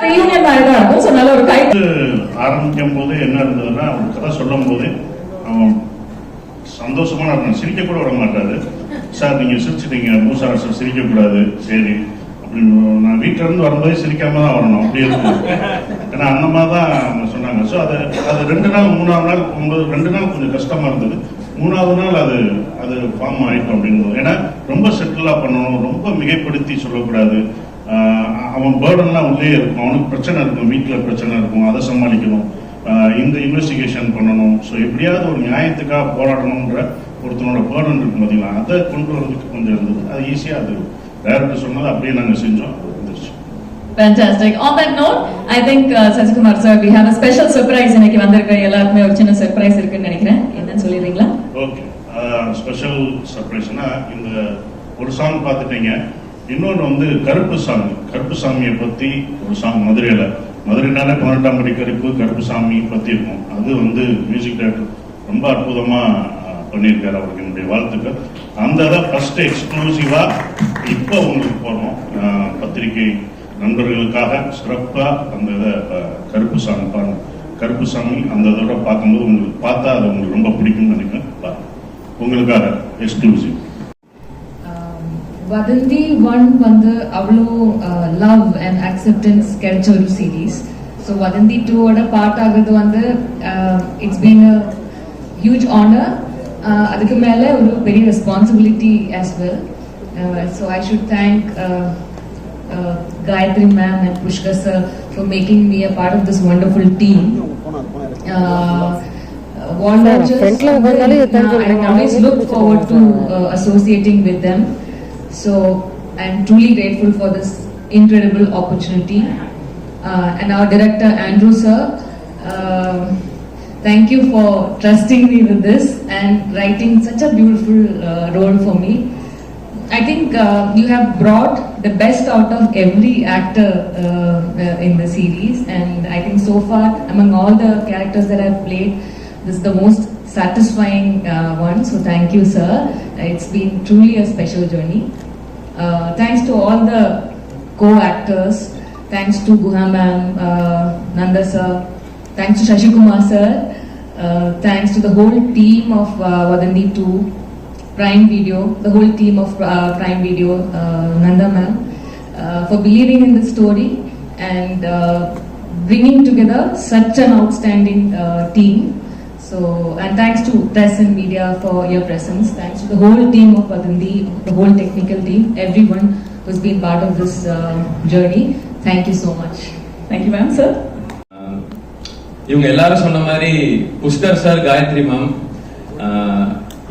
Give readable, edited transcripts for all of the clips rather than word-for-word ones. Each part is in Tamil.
ரீயூனியன் ஆயிதான் இருக்கும். ஸோ நல்ல ஒரு கை ஆரம்பிக்கும் போது என்ன இருந்ததுன்னா, அவன் கதை சொல்லும் போது அவன் சந்தோஷமா இருக்கணும், சிரிக்க கூட விட மாட்டாரு. சார் நீங்க சிரிச்சிட்டீங்க, மூசா சார் சிரிக்க கூடாது, சரி அப்படின்னு. நான் வீட்டுல இருந்து வரும்போது சிரிக்காம தான் வரணும், அப்படி இருக்கு. ஏன்னா அந்த மாதிரி தான் அவங்க சொன்னாங்க. ஸோ அது 2 நாள் 3ஆவது நாள் போகும்போது 2 நாள் கொஞ்சம் கஷ்டமா இருந்தது. 3ஆவது நாள் அது ஃபார்ம் ஆயிட்டோம் அப்படின்னு. ஏன்னா ரொம்ப செட்டிலா பண்ணணும், ரொம்ப மிகைப்படுத்தி சொல்லக்கூடாது. அவன் பேர்டன்லாம் உள்ளே இருக்கும், அவனுக்கு பிரச்சனை இருக்கும், வீட்டில் பிரச்சனை இருக்கும், அதை சமாளிக்கணும், இந்த இன்வெஸ்டிகேஷன் பண்ணணும். ஸோ எப்படியாவது ஒரு நியாயத்துக்காக போராடணுன்ற ஒருத்தனோட பேர்டன் இருக்கும் பார்த்தீங்களா, அதை கொண்டு வரதுக்கு கொஞ்சம் இருந்தது. அது ஈஸியாக அது டைரக்டர் சொன்னது அப்படியே நாங்கள் செஞ்சோம். Fantastic. On that note, I think Sasikumar sir, we have a special surprise இன்னைக்கு வந்திருக்க எல்லாருக்குமே ஒரு சின்ன சர்ப்ரைஸ் இருக்குன்னு நினைக்கிறேன். என்னன்னு சொல்லிடுறீங்களா? ஓகே, ஸ்பெஷல் சர்ப்ரைஸ்னா இந்த ஒரு சாங் பார்த்துட்டீங்க. இன்னொன்று வந்து கருப்பு சாமியை பற்றி ஒரு சாங் மதுரைனாலே 18ஆம் படி கருப்பு சாமி பற்றி இருக்கும். அது வந்து மியூசிக் டைரக்டர் ரொம்ப அற்புதமாக பண்ணியிருக்காரு, அவருக்கு என்னுடைய வாழ்த்துக்கள். அந்த இதை ஃபர்ஸ்ட் எக்ஸ்க்ளூசிவா இப்போ உங்களுக்கு போகிறோம், பத்திரிகை நண்பர்களுக்காக சிறப்பாக அந்த இதை கருப்பு சாமி பாருங்க. கருப்பு சாமி அந்த இதோட பார்க்கும்போது உங்களுக்கு பார்த்தா அது உங்களுக்கு ரொம்ப பிடிக்கும்னு நினைக்கிறேன். உங்களுக்காக எக்ஸ்க்ளூசிவ். வதந்தி 1 வந்து அவ்வளோ லவ் அண்ட் அக்செப்டன்ஸ் கிடைச்ச ஒரு சீரீஸ். ஸோ வதந்தி 2ஓட பார்ட் ஆகுறது வந்து it's been a huge honour. அதுக்கு மேலே ஒரு பெரிய responsibility as well. So I should thank Gayatri ma'am and Pushkar sir for making me a part of this wonderful team. Watchers, I always look forward to associating with them. So I'm truly grateful for this incredible opportunity. And our director Andrew sir, thank you for trusting me with this and writing such a beautiful role for me. I think you have brought the best out of every actor in the series, and I think so far among all the characters that I've played, this is the most satisfying one. So thank you sir, it's been truly a special journey. Thanks to all the co-actors, thanks to Guha ma'am, Nanda sir, thanks to Sasikumar sir, thanks to the whole team of Vadanthi 2, Prime Video, the whole team of Prime Video, Nanda ma'am, for believing in the story and bringing together such an outstanding team. So, and thanks to press and media for your presence. Thanks to the whole team of Vadanthi, the whole technical team, everyone who's been part of this journey. Thank you so much. Thank you ma'am. Sir, இவங்க எல்லாரும் சொன்ன மாதிரி புஷ்கர் சார், காயத்ரி மேம்,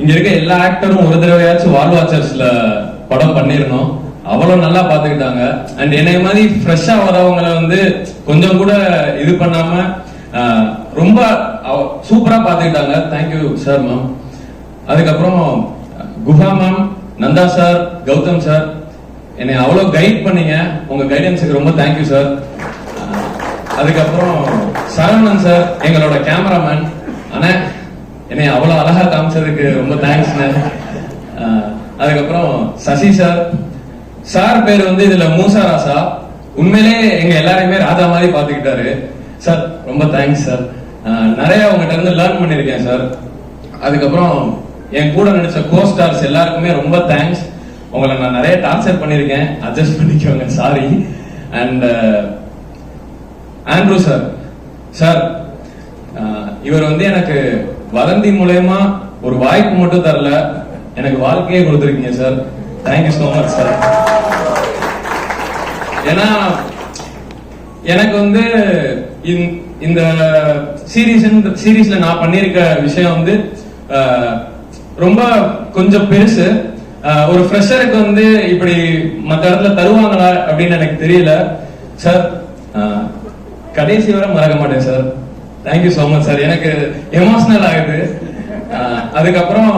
இங்க இருக்க எல்லா ஆக்டரும் ஒரு தடவையாச்சும் வால் வாச்சர்ஸ்ல படம் பண்ணிருந்தோம். அவ்வளவு நல்லா பாத்துக்கிட்டாங்க. அண்ட் என்னைய மாதிரி ஃப்ரெஷ்ஷா வரவங்களை வந்து கொஞ்சம் கூட இது பண்ணாம ரொம்ப சூப்பரா பாத்துக்கிட்டாங்க. Thank you sir ma'am. அதுக்கப்புறம் Guha ma'am, Nanda sir, Gautham sir, என்னை அவ்வளவு கைட் பண்ணீங்க. உங்க கைடன்ஸுக்கு ரொம்ப தேங்க்யூ சார். அதுக்கப்புறம் சரவணன் சார், எங்களோட கேமராமேன், ஆனா என்னை அவ்வளவு அழகா காமிச்சதுக்கு ரொம்ப தேங்க்ஸ். அதுக்கப்புறம் சசி சார், சார் பேர் வந்து இதுல மூசா ராசா, உண்மையிலே எங்க எல்லாரையுமே ராஜா மாதிரி பாத்துக்கிட்டாரு சார். ரொம்ப தேங்க்ஸ் சார். நிறைய உங்ககிட்ட இருந்து லேர்ன் பண்ணிருக்கேன் சார். அதுக்கப்புறம் என் கூட நடிச்ச கோ ஸ்டார்ஸ் எல்லாருக்குமே ரொம்ப தேங்க்ஸ். உங்களை நான் நிறைய டார்ச்சர் பண்ணிருக்கேன், அட்ஜஸ்ட் பண்ணிக்கோங்க, sorry. And Andrew sir, sir இவர் வந்து எனக்கு வதந்தி மூலமா ஒரு வாய்ப்பு மட்டும் தரல, எனக்கு வாழ்க்கையே கொடுத்துருக்கீங்க sir. Thank you so much sir. ஏன்னா எனக்கு வந்து இந்த சீரீஸ்ல நான் பண்ணிருக்க விஷயம் வந்து ரொம்ப கொஞ்சம் பெருசு. ஒரு ஃப்ரெஷருக்கு வந்து இப்படி மற்ற இடத்துல தருவாங்களா அப்படின்னு எனக்கு தெரியல சார். கடைசி வரை மறக்க மாட்டேன் sir. Thank you so much sir. எனக்கு எமோஷனல் ஆகுது. அதுக்கப்புறம்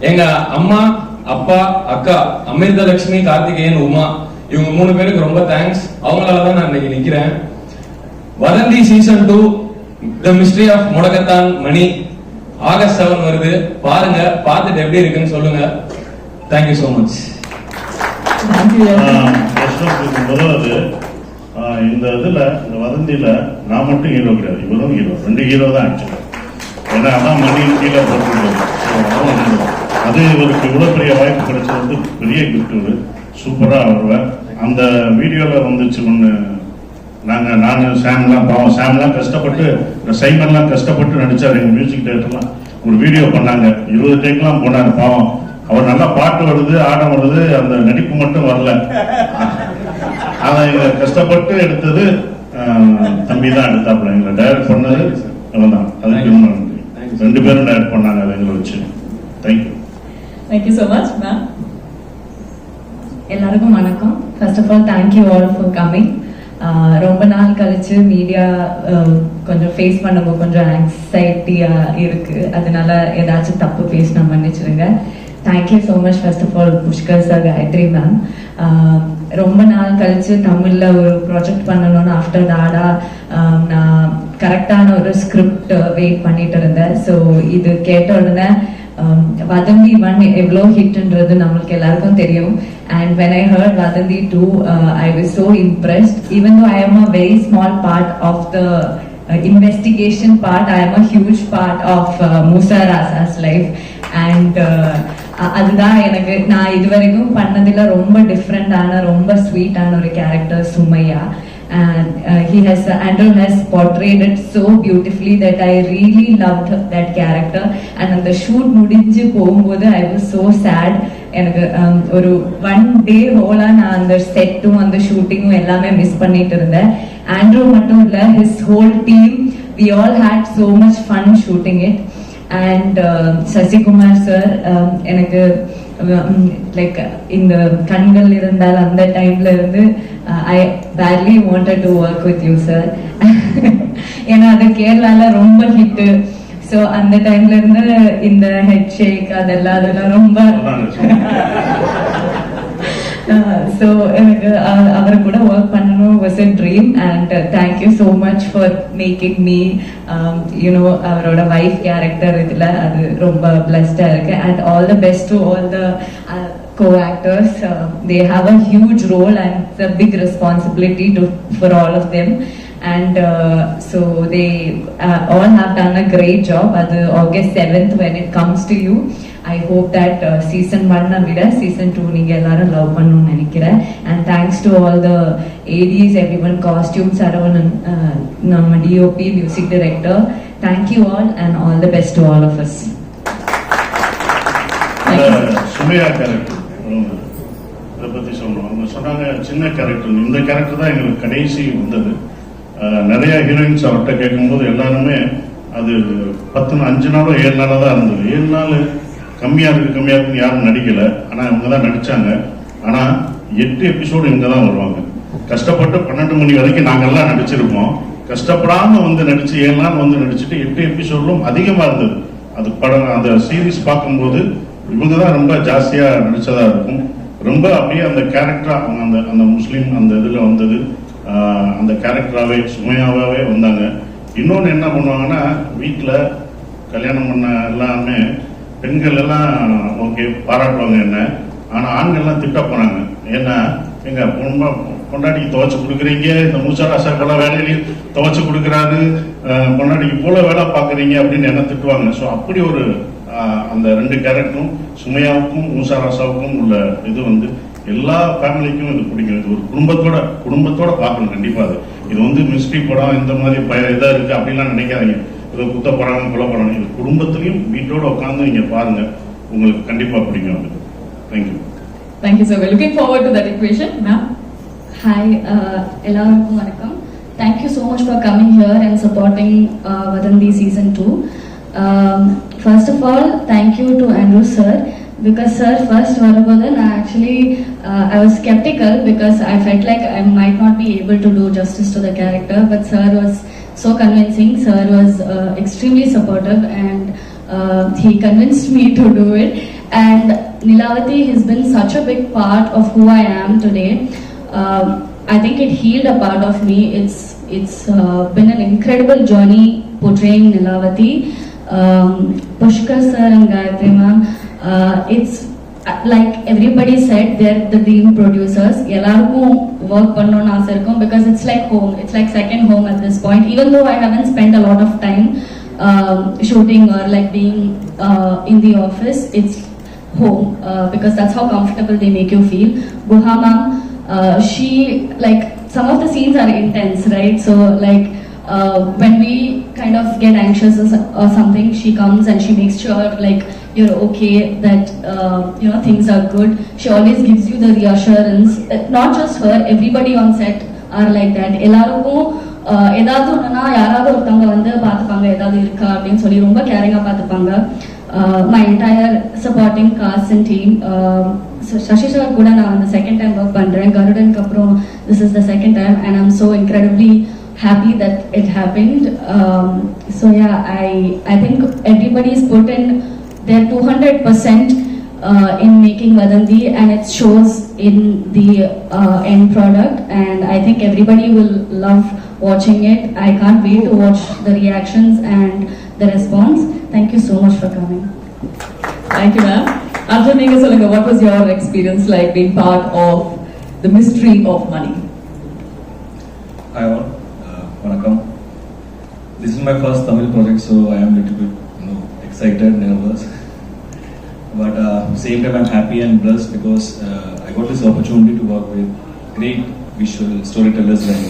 எங்க அம்மா, அப்பா, அக்கா அமிர்தலட்சுமி, கார்த்திகேயன், உமா, இவங்க 3 பேருக்கு ரொம்ப தேங்க்ஸ். அவங்களாலதான் நான் இன்னைக்கு நிக்கிறேன். வதந்தி சீசன் 2 தி மிஸ்ட்ரி ஆஃப் முடக்கத்தான் மணி ஆகஸ்ட் 7 வருது. பாருங்க, பார்த்துட்டு எப்படி இருக்குன்னு சொல்லுங்க. Thank you so much. இந்த இதுல இந்த வதந்தியில நான் மட்டும் ஹீரோ கிடையாது, இவரும் ஹீரோ, 2 ஹீரோ தான் ஆக்சுவலா. ஏன்னா அதான் மணியின் கீழே போட்டுருக்கோம். அது இவருக்கு இவ்வளவு பெரிய வாய்ப்பு கிடைச்சது வந்து பெரிய கிஃப்ட். ஒரு சூப்பரா வருவேன். அந்த வீடியோல வந்துச்சு ஒண்ணு, நான் சாம்லாம் பாவம், சாம்லாம் கஷ்டப்பட்டு, சைமன்லாம் கஷ்டப்பட்டு நடிச்சாரு. எங்க மியூசிக் டைரக்டர்லாம் ஒரு வீடியோ பண்ணாங்க, 20 டேக்லாம் போனாரு பாவம். அவர் நல்லா பாட்டு வருது, ஆடம் வருது, அந்த நடிப்பு மட்டும் வரல. அதை கஷ்டப்பட்டு எடுத்தது தம்பி தான் எடுத்தாப்புல. எங்களை டைரக்ட் பண்ணது அவன் தான். அதுக்கு 2 பேரும் டைரக்ட் பண்ணாங்க அதை எங்களை வச்சு. Thank you. Thank you so much ma'am. எல்லாருக்கும் வணக்கம். First of all thank you all for coming. ரொம்ப நாள் கழிச்சு மீடியா கொஞ்சம் ஃபேஸ் பண்ணும்போது கொஞ்சம் ஆங்ஸைட்டியா இருக்கு, அதனால ஏதாச்சும் தப்பு பேசினா மன்னிச்சிருங்க. Thank you so much first of all Pushkar sir, Gayathri ma'am. ரொம்ப நாள் கழிச்சு தமிழ்ல ஒரு ப்ராஜெக்ட் பண்ணணும்னு ஆஃப்டர் தாடா நான் கரெக்டான ஒரு ஸ்கிரிப்ட் வெயிட் பண்ணிட்டு இருந்தேன். ஸோ இது கேட்ட உடனே Vadandi 1 எவ்வளோ ஹிட்ன்றது நம்மளுக்கு எல்லாருக்கும் தெரியும். And when I heard Vadandi 2, I was so impressed. Even though I am a very small part of the investigation part, I am a huge part of Musa Rasa's life. And அதுதான் எனக்கு நான் இதுவரைக்கும் பண்ணதில் ரொம்ப டிஃப்ரெண்டான, ரொம்ப ஸ்வீட்டான ஒரு character Sumaiya. And Andrew has portrayed it so beautifully that I really loved that character. And அந்த ஷூட் முடிஞ்சு போகும்போது I was so sad. எனக்கு ஒரு 1 day ஹோலா நான் அந்த செட்டும் அந்த ஷூட்டிங்கும் எல்லாமே மிஸ் பண்ணிட்டு இருந்தேன். ஆண்ட்ரூ மட்டும் இல்ல, his whole team, we all had so much fun shooting it. And Sasikumar sir, எனக்கு லைக் இந்த கண்கள் இருந்தால் அந்த டைம்ல இருந்து I badly wanted to work with you sir. ஏன்னா அது கேரளால ரொம்ப ஹிட். ஸோ அந்த டைம்ல இருந்து இந்த ஹெட் ஷேக் அதெல்லாம் ரொம்ப ஸோ எனக்கு அவரை கூட ஒர்க் பண்ணணும் was a dream. And thank you so much for making me அவரோட வைஃப் கேரக்டர் இதுல அது ரொம்ப பிளஸ்டா இருக்கு. And all the best to all the co-actors. They have a huge role and it's a big responsibility for all of them. And so they all have done a great job. Adu August 7th when it comes to you, I hope that season 1 vida season 2 neenga ellarum love pannum nenikiren. And thanks to all the ADs, everyone, costume Saravan, namma DOP, music director. Thank you all and all the best to all of us. Sumaiya character அதை பத்தி சொல்லணும். அவங்க சொன்னாங்க சின்ன கேரக்டர், இந்த கேரக்டர் தான் எங்களுக்கு கடைசி வந்தது. நிறைய ஹீரோயின்ஸ் அவர்கிட்ட கேட்கும்போது எல்லாருமே அது 5 நாளோ 7 நாளோ தான் இருந்தது. 7 நாள் கம்மியா இருக்குன்னு யாரும் நடிக்கல. ஆனா இவங்க தான் நடிச்சாங்க. ஆனா 8 எபிசோடு இவங்க தான் வருவாங்க. கஷ்டப்பட்டு 12 மணி வரைக்கும் நாங்கெல்லாம் நடிச்சிருப்போம். கஷ்டப்படாம வந்து நடிச்சு 7 நாள் வந்து நடிச்சுட்டு 8 எபிசோடும் அதிகமா இருந்தது. அது படம் அந்த சீரீஸ் பார்க்கும்போது இவங்க தான் ரொம்ப ஜாஸ்தியா நடிச்சதா இருக்கும். ரொம்ப அப்படியே அந்த கேரக்டரா அவங்க அந்த முஸ்லீம் அந்த இதுல வந்தது. அந்த கேரக்டராகவே சுமையாவே வந்தாங்க. இன்னொன்று என்ன பண்ணுவாங்கன்னா, வீட்டில் கல்யாணம் பண்ண எல்லாமே பெண்கள் எல்லாம் ஓகே பாராட்டுவாங்க என்ன, ஆனால் ஆண்கள்லாம் திட்ட போனாங்க. ஏன்னா எங்க பொண்டாட்டிக்கு துவைச்சு கொடுக்குறீங்க, இந்த மூசாராசா போல வேலையிலையும் துவைச்சு கொடுக்குறாரு, பொண்டாட்டிக்கு போல வேலை பார்க்குறீங்க அப்படின்னு என்ன திட்டுவாங்க. ஸோ அப்படி ஒரு அந்த 2 கேரக்டரும் சுமையாவுக்கும் மூசாராசாவுக்கும் உள்ள இது வந்து எல்லா ஃபேமிலிக்கும் இது பிடிக்கும். இது ஒரு குடும்பத்தோட பார்க்கணும் கண்டிப்பா. இது வந்து மிஸ்ட்ரி படம் இந்த மாதிரி இதா இருக்கு அப்படின்லாம் நினைக்காதீங்க. இது குத்த படம் கொலை படம், இது குடும்பத்திலையும் வீட்டோட உட்காந்து நீங்க பாருங்க, உங்களுக்கு கண்டிப்பா பிடிக்கும். அது thank you. Thank you sir. We're looking forward to that equation. Ma'am. Hi, எல்லாருக்கும் வணக்கம். Thank you so much for coming here and supporting Vadandi season 2. First of all, thank you to Andrew sir. Because sir first varabodhu actually I was skeptical because I felt like I might not be able to do justice to the character, but sir was so convincing. Sir was extremely supportive and he convinced me to do it. And Nilavati has been such a big part of who I am today. I think it healed a part of me. It's been an incredible journey portraying Nilavati. Pushkar sir and Gayatri ma'am, like everybody said, they're the dream producers. எல்லாருக்கும் work பண்ணனும்னு ஆசை இருக்கும் because it's like home. It's like second home at this point. Even though I haven't spent a lot of time shooting or like being in the office, it's home because that's how comfortable they make you feel. Guha ma'am, she like some of the scenes are intense, right? So like when we kind of get anxious or something, she comes and she makes sure like you're okay, that you know things are good. She always gives you the reassurance. Not just her, everybody on set are like that. எல்லாருக்கும் ஏதாவது ஒண்ணுனா யாராவது ஒருத்தவங்க வந்து பார்த்துப்பாங்க, ஏதாவது இருக்கா அப்படின்னு சொல்லி ரொம்ப கேரிங்கா பார்த்துப்பாங்க. My entire supporting cast and team. Shashi sir கூட நான் அந்த செகண்ட் டைம் ஒர்க் பண்றேன். கருடனுக்கு அப்புறம் this is the second time and I'm so incredibly happy that it happened. So yeah, I think everybody's put in their 200% in making Vadanthi, and it shows in the end product, and I think everybody will love watching it. I can't wait to watch the reactions and the response. Thank you so much for coming. Thank you, ma'am. Arjun, நீங்க சொல்லுங்க, what was your experience like being part of the mystery of money? Hi all, vanakkam. This is my first Tamil project, so I am a little bit, excited, nervous. But same time I'm happy and blessed because I got this opportunity to work with great visual storytellers like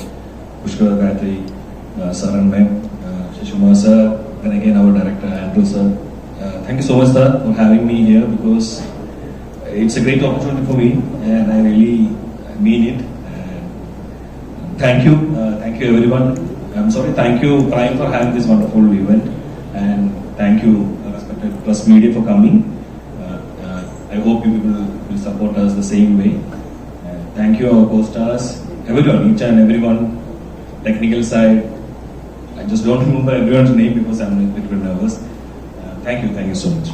Pushkar Gayatri, Saran Ma'am, Shishuma sir, and again our director Andrew sir. Thank you so much sir for having me here because it's a great opportunity for me and I really mean it. Thank you everyone. I'm sorry, thank you Prime for having this wonderful event, and thank you respected Plus Media for coming. I hope you will support us the same way. Thank you our co-stars, everyone, each and everyone, technical side. I just don't remember everyone's name because I'm a little bit nervous. Thank you so much.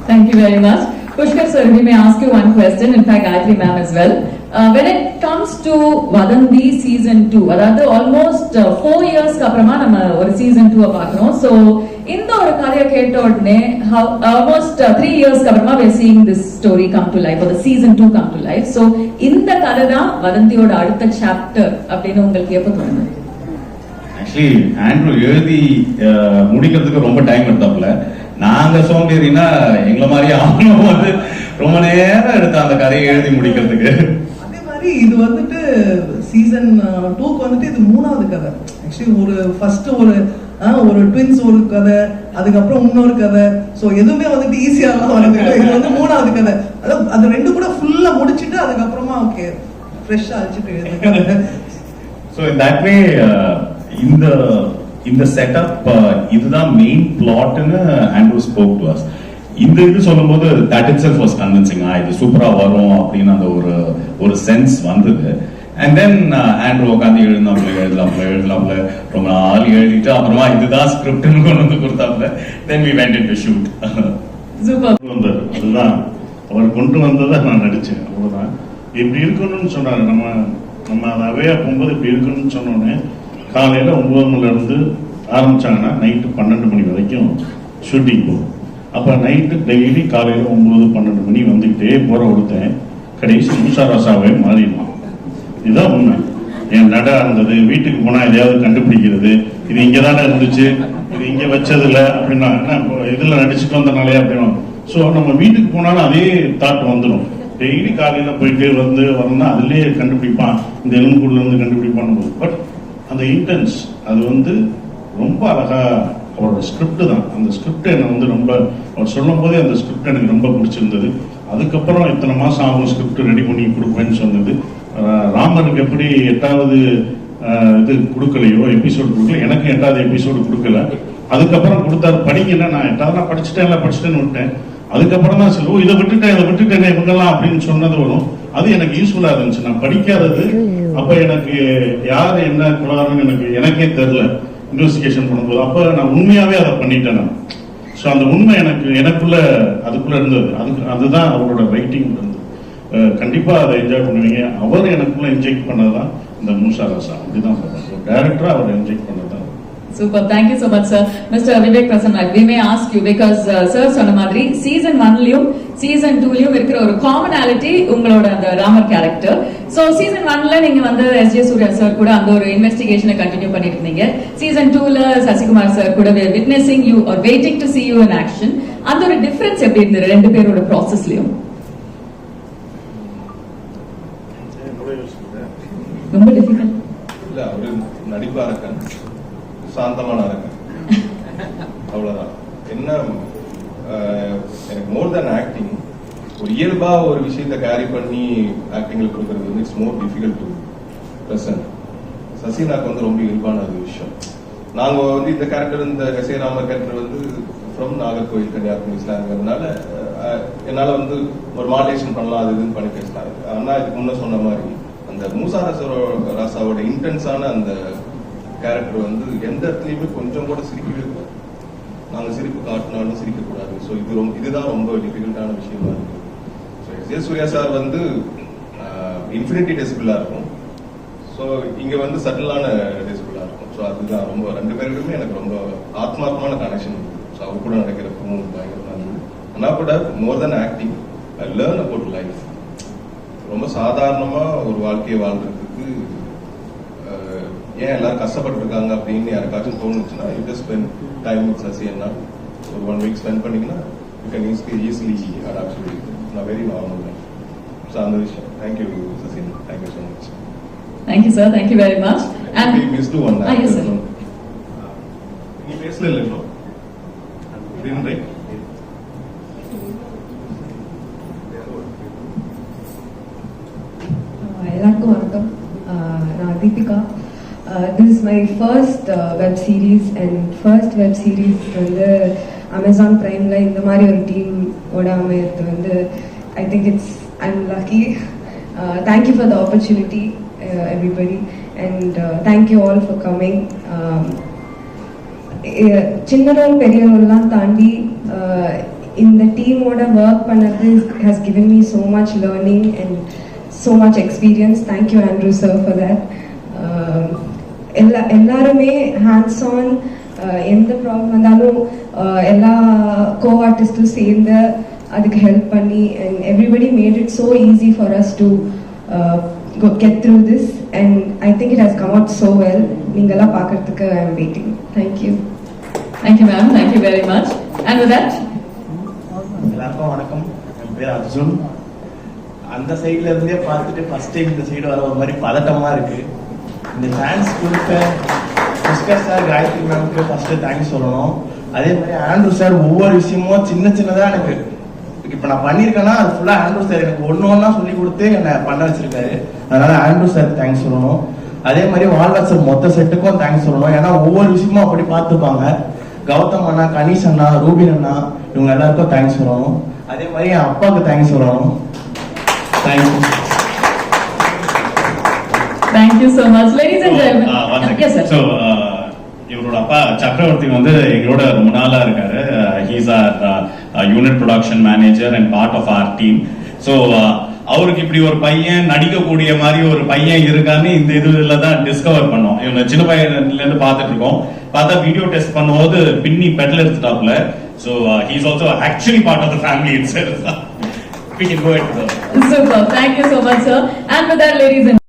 Thank you very much. Pushkar sir, we may ask you one question, in fact Gayatri ma'am as well. When it comes to Vadanthi season 2, அதாவது almost 4 years அப்புறமா நம்ம ஒரு season 2 பார்க்கிறோம். So இந்த ஒரு கதையை கேட்ட உடனே almost 3 years அப்புறமா we are seeing this story come to life, or the season 2 come to life. So இந்த கதை தான் வதந்தியோட அடுத்த சாப்டர் அப்படின்னு உங்களுக்கு எப்போ தோணுது? ஆக்சுவலி ஆண்ட்ரூ எழுதி முடிக்கிறதுக்கு ரொம்ப டைம் எடுத்தாப்புல. நாங்க சோம்பேறினா எங்களை மாதிரி அவங்களும் வந்து ரொம்ப நேரம் எடுத்த அந்த கதையை எழுதி முடிக்கிறதுக்கு. அதே மாதிரி இது வந்துட்டு சீசன் 2க்கு வந்துட்டு இது 3வது கதை. ஆக்சுவலி ஒரு ஃபர்ஸ்ட் ஒரு ட்வின்ஸ் ஒரு கதை, அதுக்கப்புறம் இன்னொரு கதை. ஸோ எதுவுமே வந்துட்டு ஈஸியாலாம் வருது. இது வந்து 3வது கதை. அதாவது அது ரெண்டு கூட ஃபுல்லா முடிச்சுட்டு அதுக்கப்புறமா ஓகே ஃப்ரெஷ்ஷா அழிச்சிட்டு எழுதுங்க. ஸோ இன் தட் வே இந்த செட்டப் இதுதான் மெயின் பிளாட்னு ஆண்ட்ரூ ஸ்போக் டு அஸ். இந்த இது சொல்லும் போது that itself was convincing. இது சூப்பரா வரும் அப்படின்னு அந்த ஒரு சென்ஸ் வந்தது. அண்ட் தென் ஆண்ட்ரூ உட்காந்து எழுதலாம்ல ரொம்ப நாள் எழுதிட்டு அப்புறமா இதுதான் ஸ்கிரிப்ட்னு கொண்டு வந்து கொடுத்தாப்ல. Then we went into shoot. Super. அதுதான் அவர் கொண்டு வந்ததை நான் நடிச்சேன், அவ்வளவுதான். இப்படி இருக்கணும்னு சொன்னாரு. நம்ம அதை அவையா போகும்போது இப்படி இருக்கணும்னு சொன்னோன்னே காலையில 9 மணில இருந்து ஆரம்பிச்சாங்கன்னா நைட்டு 12 மணி வரைக்கும் ஷூட்டிங் போகும். அப்ப நைட்டு டெய்லி காலையில 9-12 மணி வந்துகிட்டே போற ஒருத்தன் கடைசி முசாராசாவே மாறிடுவான். இதுதான் உண்மை. என் நட இருந்தது, வீட்டுக்கு போனா எதையாவது கண்டுபிடிக்கிறது, இது இங்கதானே இருந்துச்சு, இது இங்க வச்சது இல்லை அப்படின்னா இதுல நடிச்சுட்டு வந்தனாலே அப்படின்னா. ஸோ நம்ம வீட்டுக்கு போனாலும் அதே தாட் வந்துடும். டெய்லி காலையில போயிட்டு வரணும்னா அதுலயே கண்டுபிடிப்பான், இந்த எலும்புக்குள்ள இருந்து கண்டுபிடிப்பான். பட் அந்த இன்டென்ஸ் அது வந்து ரொம்ப அழகா அவரோட ஸ்கிரிப்ட் தான். அந்த ஸ்கிரிப்ட் என்ன ரொம்ப அவர் சொல்லும் போதே அந்த ஸ்கிரிப்ட் எனக்கு ரொம்ப பிடிச்சிருந்தது. அதுக்கப்புறம் இத்தனை மாசம் ஆகும் ஸ்கிரிப்ட் ரெடி பண்ணி கொடுப்பேன்னு சொன்னது. ராமருக்கு எப்படி 8வது இது கொடுக்கலையோ, எபிசோடு கொடுக்கல, எனக்கு 8வது எபிசோடு கொடுக்கல. அதுக்கப்புறம் கொடுத்தாரு படிங்கன்னா, நான் 8வது படிச்சுட்டேன்னு விட்டேன். அதுக்கப்புறம் தான் சொல்லுவோம் இதை விட்டுட்டேன் இவங்கெல்லாம் அப்படின்னு சொன்னது வரும். அது எனக்கு யூஸ்ஃபுல்லா இருந்துச்சு. நான் படிக்காதது அப்ப எனக்கு யார் என்ன குலகாரன்னு எனக்கே தெரியல இன்வெஸ்டிகேஷன் பண்ணும்போது. அப்ப நான் உண்மையாவே அதை பண்ணிட்டேன். நான் ஸோ அந்த உண்மை எனக்குள்ள அதுக்குள்ள இருந்தது. அதுதான் அவரோட ரைட்டிங் இருந்தது. கண்டிப்பா அதை என்ஜாய் பண்ணுவீங்க. அவர் எனக்குள்ள என்ஜாய் பண்ணதான் இந்த மூசா ராசா. அப்படிதான் டைரக்டரா அவர் என்ஜாய் பண்ணதான். Super. Thank you so much, sir. Mr. Vivek Prasanna, we may ask you because sir சொன்ன மாதிரி season 1லயும் season 2லயும் இருக்கிற ஒரு commonality உங்களோட அந்த ராமர் கேரக்டர். So season 1ல நீங்க வந்து எஸ் ஜே சூர்யா சார் கூட அந்த ஒரு இன்வெஸ்டிகேஷனை கண்டினியூ பண்ணிட்டு இருந்தீங்க. season 2ல சசிகுமார் சார் கூட witnessing you or waiting to see you in action. அந்த ஒரு டிஃபரன்ஸ் எப்படி இருந்தது ரெண்டு பேரோட ப்ராசஸ்லயும்? ரொம்ப டிஃபிகல்ட். இல்ல அவரு நடிப்பா இருக்கேன், சாந்தமான இருக்கேன், அவ்வளவுதான். என்ன எனக்கு மோர் தென் ஆக்டிங், ஒரு இயல்பா ஒரு விஷயத்தை கேரி பண்ணி ஆக்டிங்ல கொடுக்கறது வந்து it's more difficult to present. சசினாக்கு வந்து ரொம்ப இயல்பான ஒரு விஷயம். நாங்க வந்து இந்த கேரக்டர், இந்த கசேராமர் கேரக்டர் வந்து ஃப்ரம் நாகர்கோவில் கன்னியாகுமரி ஸ்லாங்கிறதுனால என்னால வந்து ஒரு மாடேஷன் பண்ணலாம், அது இதுன்னு பண்ணி பேசினாரு. ஆனா இதுக்கு முன்ன சொன்ன மாதிரி அந்த மூசா ராசாவோட இன்டென்ஸான அந்த கேரக்டர் வந்து எந்த இடத்துலயுமே கொஞ்சம் கூட சிரிக்கவே கூடாது. நாங்க சிரிப்பு காட்டினாலும் சிரிக்க கூடாது. ஸோ இதுதான் ரொம்ப டிஃபிகல்ட்டான விஷயமா இருக்கு. So S J Surya sir வந்து இன்ஃபினிட்டி டெசிபிளா இருக்கும். ஸோ இங்க வந்து சட்டிலான டெசிபிளா இருக்கும். ஸோ அதுதான் ரொம்ப ரெண்டு பேருக்குமே எனக்கு ரொம்ப ஆத்மார்த்தமான கனெக்ஷன் இருக்கு. ஸோ அவர் கூட நடக்கிறப்பவும் பயங்கரமா இருந்தது. ஆனா கூட more than acting, I learn about life. ரொம்ப சாதாரணமா ஒரு வாழ்க்கையை வாழ்றதுக்கு ஏன் எல்லாரும் கஷ்டப்பட்டு இருக்காங்க அப்படின்னு யாருக்காச்சும் தோணுச்சுன்னா you just spend time with Sasi அண்ணா. ஒரு 1 வீக் ஸ்பெண்ட் பண்ணீங்கன்னா you can easily adapt to it very normal life. So அந்த விஷயம். தேங்க்யூ சசி அண்ணா, thank you so much. Thank you, sir. Thank you very much. And we missed one. Yes, sir. நீ பேசல இல்லை இன்னும் அப்படின்னு ரைட். எல்லாருக்கும் வணக்கம். நான் Deepika. This is my first web series and first web series வந்து அமேசான் பிரைம்ல இந்த மாதிரி ஒரு டீமோட அமையறது வந்து I think I'm lucky. Thank you for the opportunity everybody and thank you all for coming. சின்ன ரோல் பெரிய ரோல்லாம் தாண்டி இந்த டீமோட ஒர்க் பண்ணது has given me so much learning and so much experience. Thank you Andrew sir for that. எல்லாருமே hands on, எந்த ப்ராப்ளம் வந்தாலும் எல்லா co-artistum சேர்ந்து அதுக்கு ஹெல்ப் பண்ணி and everybody made it so easy for us to get through this and I think it has come out so well. நீங்கெல்லாம் பார்க்கிறதுக்கு I am waiting. Thank you. thank you ma'am. Thank you very much. And with that, எல்லாருக்கும் வணக்கம். என் பேர் அர்ஜுன். அந்த சைட்ல இருந்தே பார்த்துட்டு ஃபர்ஸ்ட் டைம் இந்த சைடு வர ஒரு மாதிரி பதட்டமா இருக்கு. இந்த சான்ஸ் கொடுத்த புஷ்கர் சார், காயத்ரி மேம்க்கு ஃபர்ஸ்ட் தேங்க்ஸ் சொல்லணும். அதே மாதிரி ஆண்ட்ரூ சார் ஒவ்வொரு விஷயமும் சின்னதா எனக்கு இப்ப நான் பண்ணிருக்கேன்னா அது ஃபுல்லா ஆண்ட்ரூ சார் எனக்கு ஒன்னொன்னா சொல்லி கொடுத்து என்னை பண்ண வச்சிருக்காரு. அதனால ஆண்ட்ரூ சார் தேங்க்ஸ் சொல்லணும். அதே மாதிரி வாழ்வாட் சார் மொத்த செட்டுக்கும் தேங்க்ஸ் சொல்லணும். ஏன்னா ஒவ்வொரு விஷயமும் அப்படி பார்த்துப்பாங்க. கௌதம் அண்ணா, கணேஷ் அண்ணா, ரூபின் அண்ணா, இவங்க எல்லாருக்கும் தேங்க்ஸ் சொல்லணும். அதே மாதிரி என் அப்பாவுக்கு தேங்க்ஸ் சொல்லணும். Thank you. thank you so much ladies and gentlemen. Yes sir. So இவரோட அப்பா சக்கரவர்த்தி வந்து எங்களோட ரொம்ப நாளா இருக்காரு. He's our unit production manager and part of our team. So அவருக்கு இப்படி ஒரு பையன் நடிக்கக்கூடிய மாதிரி ஒரு பையன் இருக்கான்னு இந்த இதுல தான் டிஸ்கவர் பண்ணோம். இவங்க சின்ன பையன்ல இருந்து பார்த்துட்டு இருக்கோம். பார்த்தா வீடியோ டெஸ்ட் பண்ணும்போது பின்னி பெட்ல எடுத்துட்டாப்ல. So he's also actually part of the family itself. We can go ahead. Super. Thank you so much sir. And with that ladies and